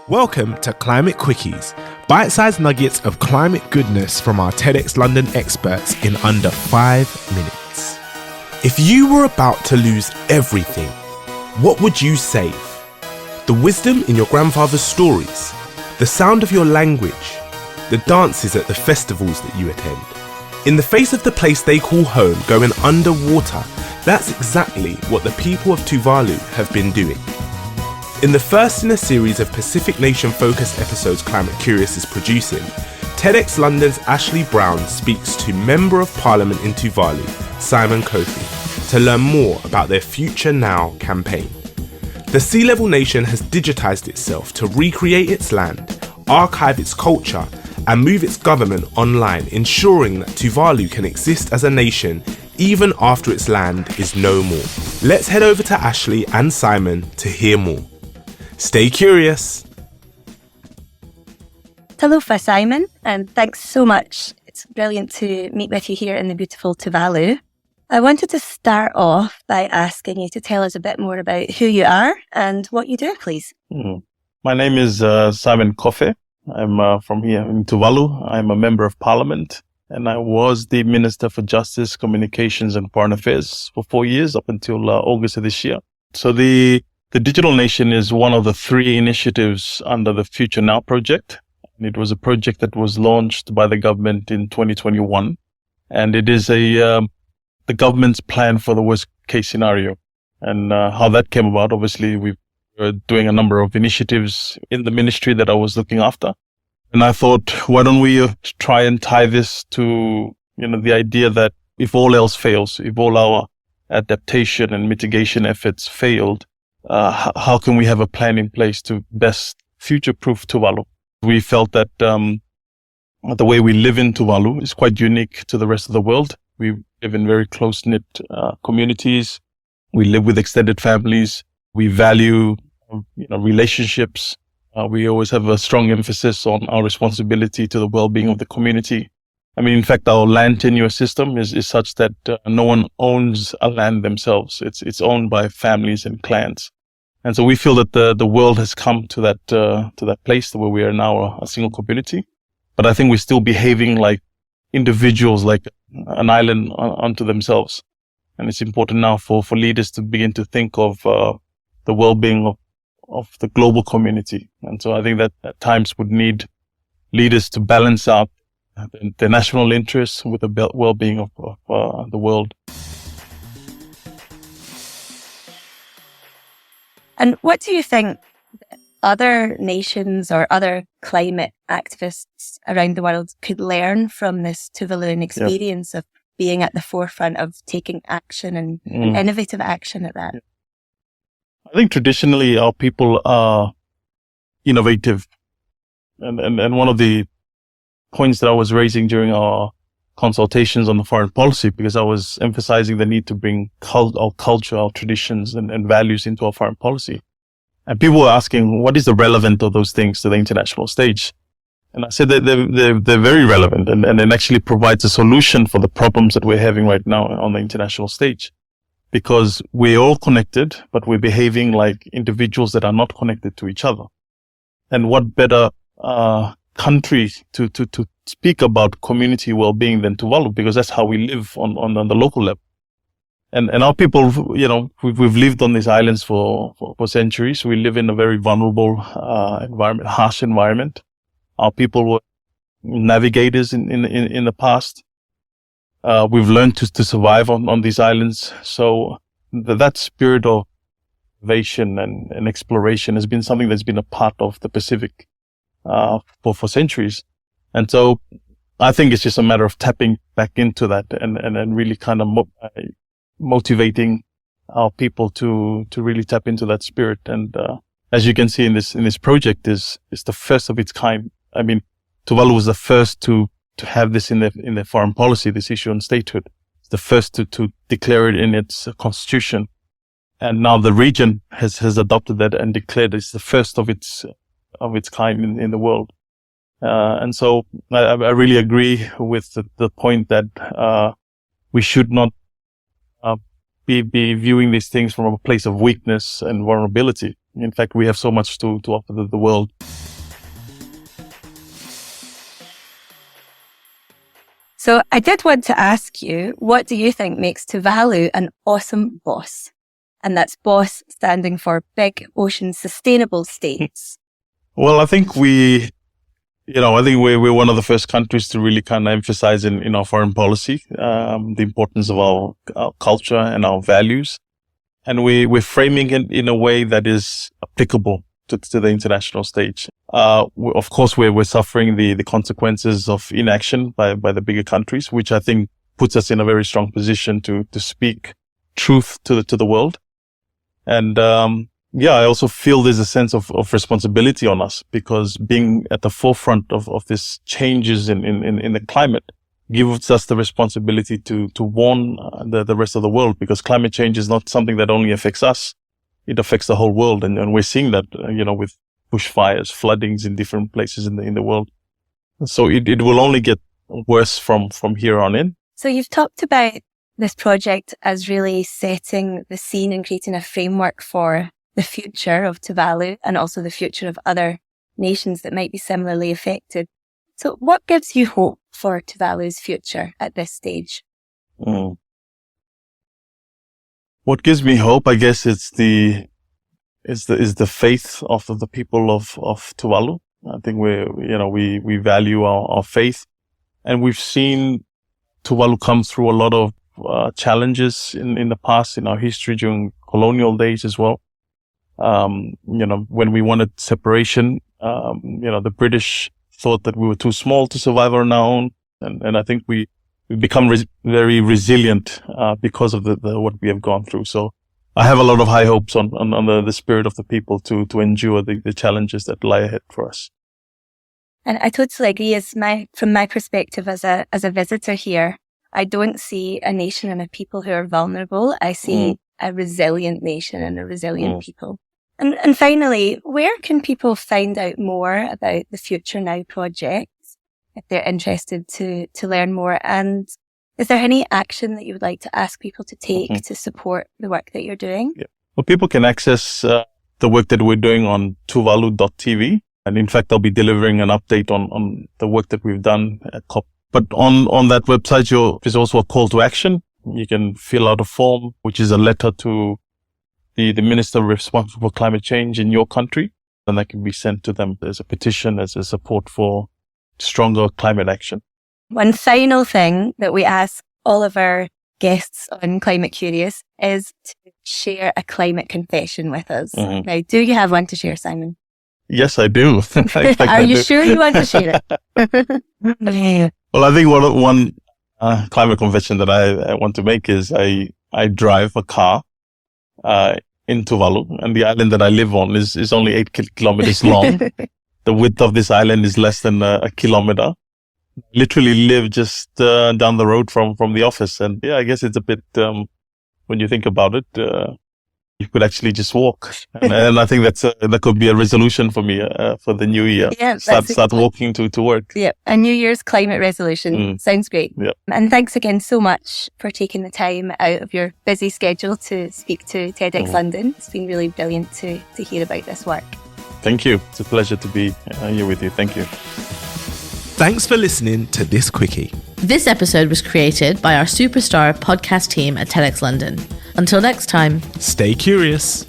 Welcome to Climate Quickies, bite-sized nuggets of climate goodness from our TEDxLondon experts in under 5 minutes. If you were about to lose everything, what would you save? The wisdom in your grandfather's stories, the sound of your language, the dances at the festivals that you attend. In the face of the place they call home going underwater, that's exactly what the people of Tuvalu have been doing. In the first in a series of Pacific Nation focused episodes Climate Curious is producing, TEDxLondon's Ashley Brown speaks to Member of Parliament in Tuvalu, Simon Kofe, to learn more about their Future Now campaign. The Sea Level Nation has digitised itself to recreate its land, archive its culture, and move its government online, ensuring that Tuvalu can exist as a nation even after its land is no more. Let's head over to Ashley and Simon to hear more. Stay curious. Hello, Simon, and thanks so much. It's brilliant to meet with you here in the beautiful Tuvalu. I wanted to start off by asking you to tell us a bit more about who you are and what you do, please. My name is Simon Kofe. I'm from here in Tuvalu. I'm a member of parliament, and I was the Minister for Justice, Communications and Foreign Affairs for 4 years up until August of this year. So the Digital Nation is one of the 3 initiatives under the Future Now project. And it was a project that was launched by the government in 2021. And it is the government's plan for the worst case scenario. And how that came about, obviously, we were doing a number of initiatives in the ministry that I was looking after. And I thought, why don't we try and tie this to, the idea that if all else fails, if all our adaptation and mitigation efforts failed, how can we have a plan in place to best future-proof Tuvalu? We felt that the way we live in Tuvalu is quite unique to the rest of the world. We live in very close-knit communities. We live with extended families. We value, relationships. We always have a strong emphasis on our responsibility to the well-being of the community. In fact, our land tenure system is such that no one owns a land themselves. It's owned by families and clans. And so we feel that the world has come to that place where we are now a single community. But I think we're still behaving like individuals, like an island unto themselves. And it's important now for leaders to begin to think of the well-being of the global community. And so I think that at times would need leaders to balance out the national interests with the well-being of the world. And what do you think other nations or other climate activists around the world could learn from this Tuvaluan experience of being at the forefront of taking action and innovative action at that? I think traditionally our people are innovative. And one of the points that I was raising during our consultations on the foreign policy, because I was emphasizing the need to bring our culture, our traditions and values into our foreign policy. And people were asking, what is the relevance of those things to the international stage? And I said that they're very relevant and it actually provides a solution for the problems that we're having right now on the international stage. Because we're all connected, but we're behaving like individuals that are not connected to each other. And what better country to speak about community well-being than Tuvalu, because that's how we live on the local level. And our people, we've lived on these islands for centuries. We live in a very vulnerable environment, harsh environment. Our people were navigators in the past. We've learned to survive on these islands. So that spirit of innovation and exploration has been something that's been a part of the Pacific for centuries. And so I think it's just a matter of tapping back into that and really kind of motivating our people to really tap into that spirit. And as you can see in this project is the first of its kind. Tuvalu was the first to have this in their foreign policy, this issue on statehood. It's the first to declare it in its constitution. And now the region has adopted that and declared it's the first of its kind in the world. And so I really agree with the point that we should not be viewing these things from a place of weakness and vulnerability. In fact, we have so much to offer the world. So I did want to ask you, what do you think makes Tuvalu an awesome boss? And that's BOSS standing for Big Ocean Sustainable States. Well, I think we're one of the first countries to really kind of emphasize in our foreign policy, the importance of our culture and our values. And we're framing it in a way that is applicable to the international stage. Of course, we're suffering the consequences of inaction by the bigger countries, which I think puts us in a very strong position to speak truth to the world. And, I also feel there's a sense of responsibility on us, because being at the forefront of these changes in the climate gives us the responsibility to warn the rest of the world, because climate change is not something that only affects us. It affects the whole world. And we're seeing that, with bushfires, floodings in different places in the world. So it will only get worse from here on in. So you've talked about this project as really setting the scene and creating a framework for the future of Tuvalu and also the future of other nations that might be similarly affected. So what gives you hope for Tuvalu's future at this stage? What gives me hope, I guess, is the faith of the people of Tuvalu. I think we value our faith, and we've seen Tuvalu come through a lot of challenges in the past, in our history during colonial days as well. When we wanted separation, the British thought that we were too small to survive on our own. And I think we become very resilient, because of what we have gone through. So I have a lot of high hopes on the spirit of the people to endure the challenges that lie ahead for us. And I totally agree. From my perspective as a visitor here, I don't see a nation and a people who are vulnerable. I see a resilient nation and a resilient people. And finally, where can people find out more about the Future Now project if they're interested to learn more? And is there any action that you would like to ask people to take to support the work that you're doing? Yeah. Well, people can access the work that we're doing on tuvalu.tv. And in fact, I'll be delivering an update on the work that we've done at COP. But on that website, there's also a call to action. You can fill out a form, which is a letter to the minister responsible for climate change in your country. And that can be sent to them as a petition, as a support for stronger climate action. One final thing that we ask all of our guests on Climate Curious is to share a climate confession with us. Now, do you have one to share, Simon? Yes, I do. Are you sure you want to share it? Well, I think one climate confession that I want to make is I drive a car in Tuvalu, and the island that I live on is only 8 kilometers long. The width of this island is less than a kilometer. Literally live just down the road from the office. And yeah, I guess it's a bit, when you think about it, you could actually just walk. And I think that could be a resolution for me for the new year. Yeah, start walking to work. Yeah, a New Year's climate resolution. Sounds great. Yeah. And thanks again so much for taking the time out of your busy schedule to speak to TEDxLondon. It's been really brilliant to hear about this work. Thank you. It's a pleasure to be here with you. Thank you. Thanks for listening to this quickie. This episode was created by our superstar podcast team at TEDxLondon. Until next time, stay curious.